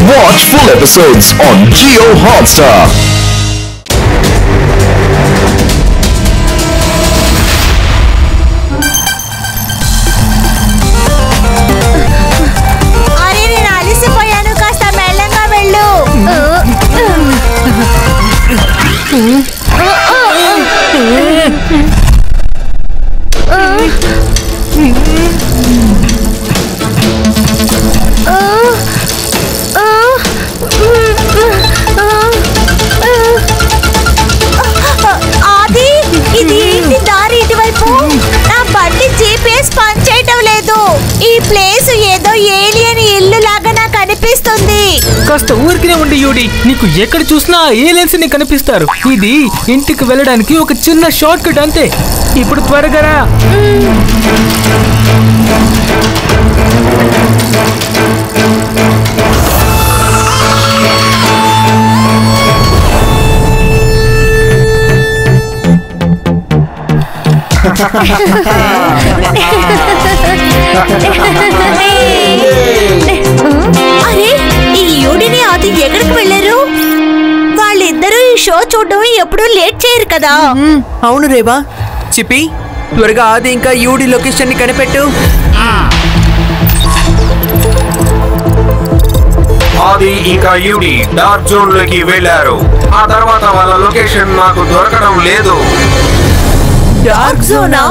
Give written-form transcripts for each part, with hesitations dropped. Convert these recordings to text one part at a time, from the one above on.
Watch full episodes on Jio Hotstar. అరే నేను అలసిపోయాను, కాస్త మెల్లగా వెళ్ళు. ఆది, ఇది ఏంటి దారి ఇటువైపు? నా బండి జీపీఎస్ పనిచేయటం లేదు. ఈ ప్లేస్ ఏదో ఏలియన్ ఇల్లు లాగా నాకు అనిపిస్తుంది. కాస్త ఊరికినే ఉండి యూడి, నీకు ఎక్కడ చూసినా ఏలియన్స్ ని కనిపిస్తారు. ఇది ఇంటికి వెళ్ళడానికి ఒక చిన్న షార్ట్ కట్ అంతే. ఇప్పుడు త్వరగా రా. అరే, ఈ యూడిని ఆది ఎక్కడికి వెళ్ళారు? వాళ్ళిద్దరూ ఈ షో చూడడం ఎప్పుడూ లేట్ చేయరు కదా. అవును రేవా. చిపి, త్వరగా ఆది ఇంకా యూడి లొకేషన్ ని కనిపెట్టు. ఆది ఇంకా యూడి డార్క్ జోన్ లోకి వెళ్లారు. ఆ తర్వాత వాళ్ళ లొకేషన్ నాకు దొరకడం లేదు. Dark Zona?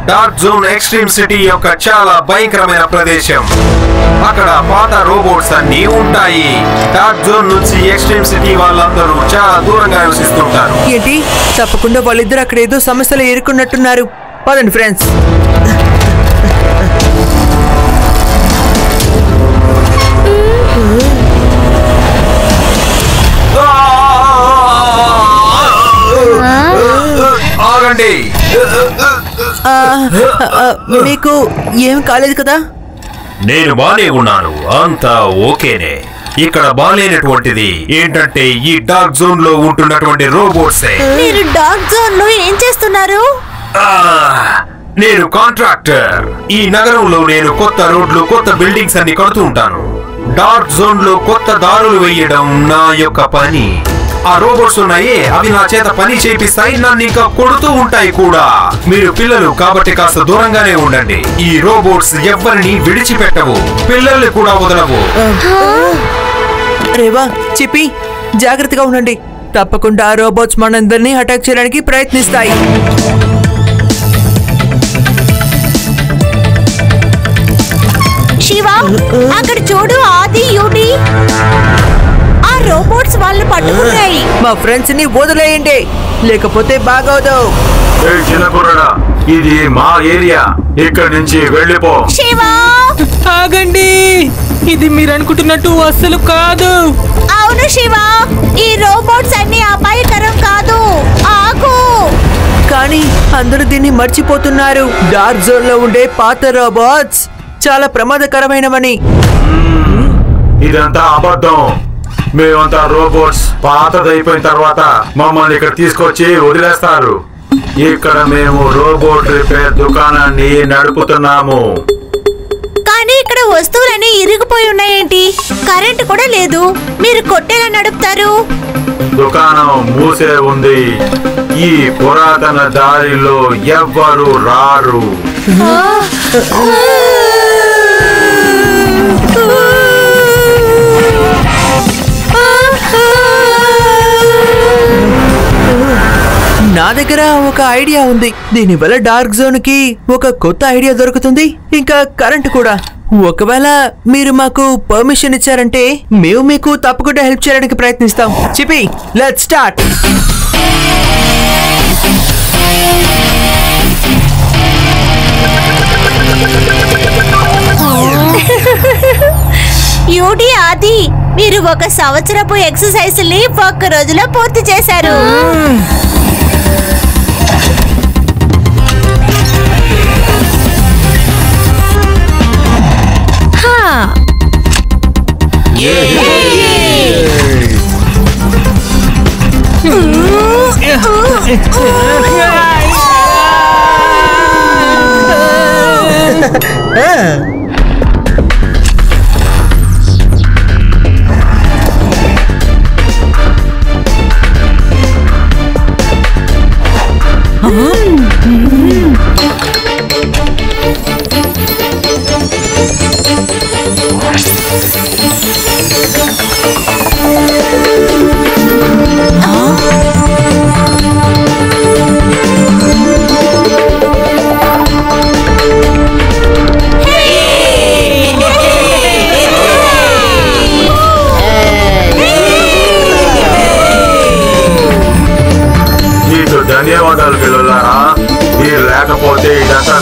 Dark zone extreme city యొక్క చాలా భయంకరమైన ప్రదేశం. అక్కడ పాత రోబోట్స్ అన్ని ఉంటాయి. డార్క్ జోన్ నుంచి ఎక్స్ట్రీమ్ సిటీ వాళ్ళందరూ చాలా దూరంగా నివసిస్తుంటారు. ఏంటి, తప్పకుండా వాళ్ళిద్దరు అక్కడ ఏదో సమస్యలు ఎదుర్కొన్నట్టున్నారు. పదండి ఫ్రెండ్స్. ఆగండి. మీకు ఏం కాలేదు కదా? నేను బానే ఉన్నాను, అంతా ఓకేనే. ఇక్కడ బాలేనటువంటిది ఏంటంటే ఈ డార్క్ జోన్ లో ఉంటున్నటువంటి రోబోట్సే. మీరు డార్క్ జోన్ లో ఏం చేస్తున్నారు? నేను కాంట్రాక్టర్. ఈ నగరంలో నేను కొత్త రోడ్లు, కొత్త బిల్డింగ్స్ అన్ని కడుతూ ఉంటాను. డార్క్ జోన్ లో కొత్త దారులు వేయడం నా యొక్క పని. ఆ రోబోట్స్ ఉన్నాయే, అవి నా చేత పని చేపిస్తాయి, నన్ను ఇంకా కొడుతూ ఉంటాయి కూడా. మీరు పిల్లలు కాబట్టి కాస్త దూరంగానే ఉండండి. ఈ రోబోట్స్ ఎవరిని విడిచిపెట్టవు, పిల్లల్ని కూడా వదలవు. రేవా, చిపి, జాగ్రత్తగా ఉండండి. తప్పకుండా ఆ రోబోట్స్ మనందరినీ అటాక్ చేయడానికి ప్రయత్నిస్తాయి. శివ, అక్కడ చూడు, ఆది యూడి ఆ రోబోట్స్ వాళ్ళు పట్టుకున్నాయి. మా ఫ్రెండ్స్ ని వదిలేయండి, లేకపోతే బాగోదు. చిన్న కుర్రడా, ఇది మా ఏరియా, ఇక్కడి నుంచి వెళ్ళిపో. శివ, ఆగండి, ఇది మీరు అనుకుంటున్నట్టు అస్సలు కాదు. అవును శివ, ఈ రోబోట్స్ అన్ని అపాయకరం కాదు. ఆగు. కానీ అందరూ దీన్ని మర్చిపోతున్నారు. డార్క్ జోన్ లో ఉండే పాత రోబోట్స్ చాలా ప్రమాదకరమైనవని. ఇదంతా అబద్ధం. మేమంతా రోబోట్స్ పాతదైపోయిన తర్వాత మమ్మల్ని ఇక్కడ తీసుకొచ్చి వదిలేస్తారు. ఇక్కడ మేము రోబోట్ రిపేర్ దుకాణాన్ని నడుపుతున్నాము. కానీ ఇక్కడ వస్తువులన్నీ ఇరిగిపోయి ఉన్నాయేంటి? కరెంట్ కూడా లేదు, మీరు కొట్టేలా నడుపుతారు? దుకాణం మూసే ఉంది. ఈ పురాతన దారిలో ఎవ్వరు రారు. నా దగ్గర ఒక ఐడియా ఉంది. దీనివల్ల డార్క్ జోన్ కి ఒక కొత్త ఐడియా దొరుకుతుంది, ఇంకా కరెంట్ కూడా. ఒకవేళ మీరు మాకు పర్మిషన్ ఇచ్చారంటే మేము మీకు తప్పకుండా హెల్ప్ చేయడానికి ప్రయత్నిస్తాం. చిపి, లెట్స్ స్టార్ట్. యూడి, ఆది, మీరు ఒక సంవత్సరపు ఎక్సర్సైజ్ ని ఒక్క రోజులో పూర్తి చేశారు.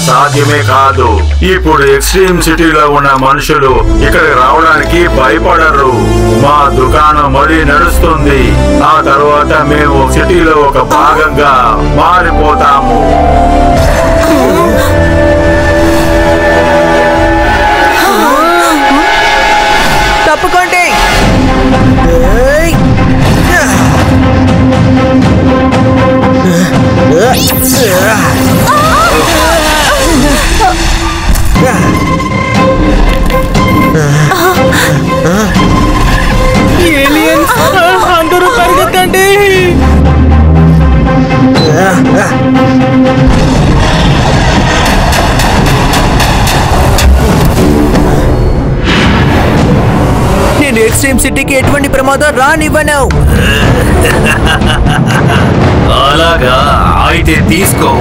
సాధ్యమే కాదు. ఇప్పుడు ఎక్స్ట్రీమ్ సిటీలో ఉన్న మనుషులు ఇక్కడికి రావడానికి భయపడరు. మా దుకాణం మళ్ళీ నడుస్తుంది. ఆ తర్వాత మేము సిటీలో ఒక భాగంగా మారిపోతాము. తప్పుకోండి. ఏలియన్స్ అందరూ పరిగెత్తండి. నేను ఎక్స్ట్రీమ్ సిటీకి ఎటువంటి ప్రమాదం రానివ్వను. అలాగా అయితే తీసుకో.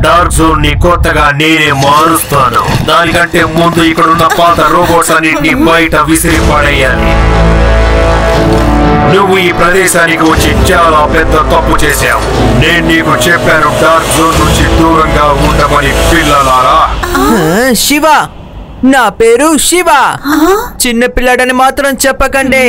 డార్క్ జోన్ ని కొత్తగా నేనే మారుస్తాను. దానికంటే ముందు ఇక్కడున్న పాత రోబోట్స్ అన్నింటినీ బయట విసిరి పడేయాలి. నువ్వు ఈ ప్రదేశానికి వచ్చి చాలా పెద్ద తప్పు చేశావు. నేను నీకు చెప్పాను డార్క్ జోన్ నుంచి దూరంగా ఉండమని పిల్లలారా. శివ, నా పేరు శివ. చిన్న పిల్లాడని మాత్రం చెప్పకండి.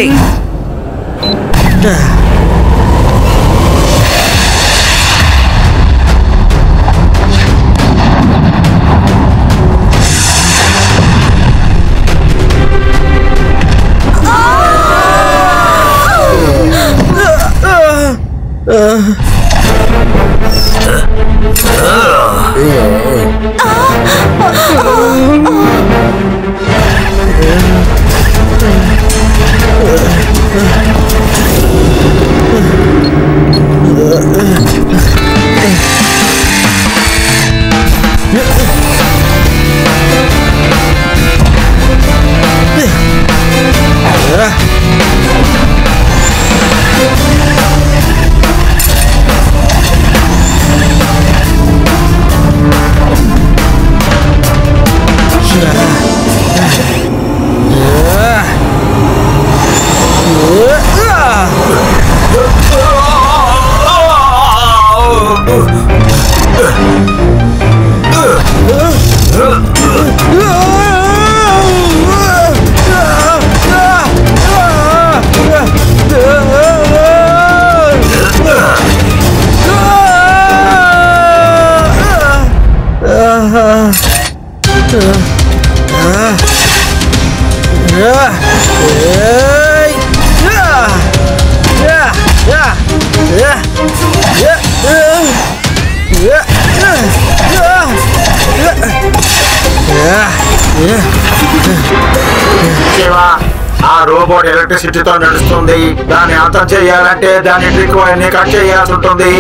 ఆ రోబోట్ ఎలక్ట్రిసిటీతో నడుస్తుంది. దాన్ని అంతం చేయాలంటే దాని ట్రిక్ వైర్ని కట్ చేయాల్సి ఉంటుంది.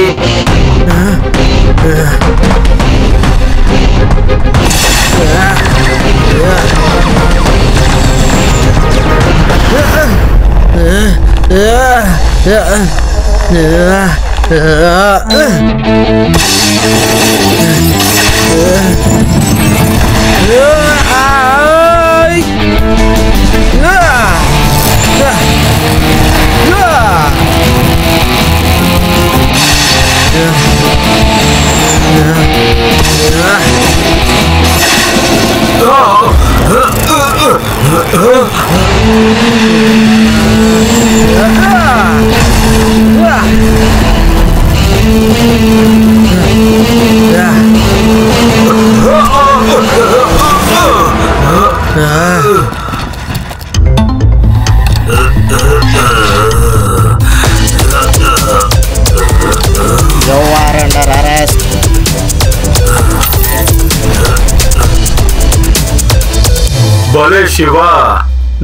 భలే శివ,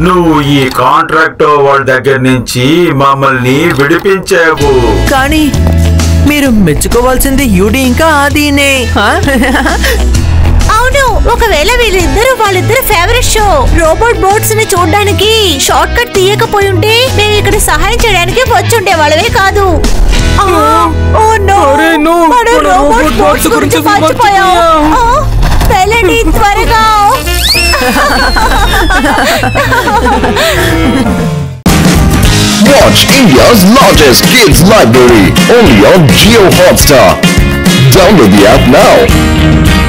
నువ్వు ఈ కాంట్రాక్ట్ వాళ్ళ దగ్గర నుంచి మమ్మల్ని విడిపించావు. కానీ మీరు మెచ్చుకోవాల్సింది యూడి ఇంకా ఆదినే. అవును, ఒకవేళ వాళ్ళిద్దరు ఫేవరెట్ షో రోబోట్ బోట్స్ ని చూడడానికి షార్ట్ కట్ తీయకపోయి ఉంటే మేము ఇక్కడ సహాయం చేయడానికి వచ్చుండే వాళ్ళవే కాదు. ఓ నో, మనం రోబోట్ బోట్స్ గురించి మర్చిపోయాం. వెళ్ళండి త్వరగా. Watch India's largest kids library only on Jio Hotstar. Download the app now.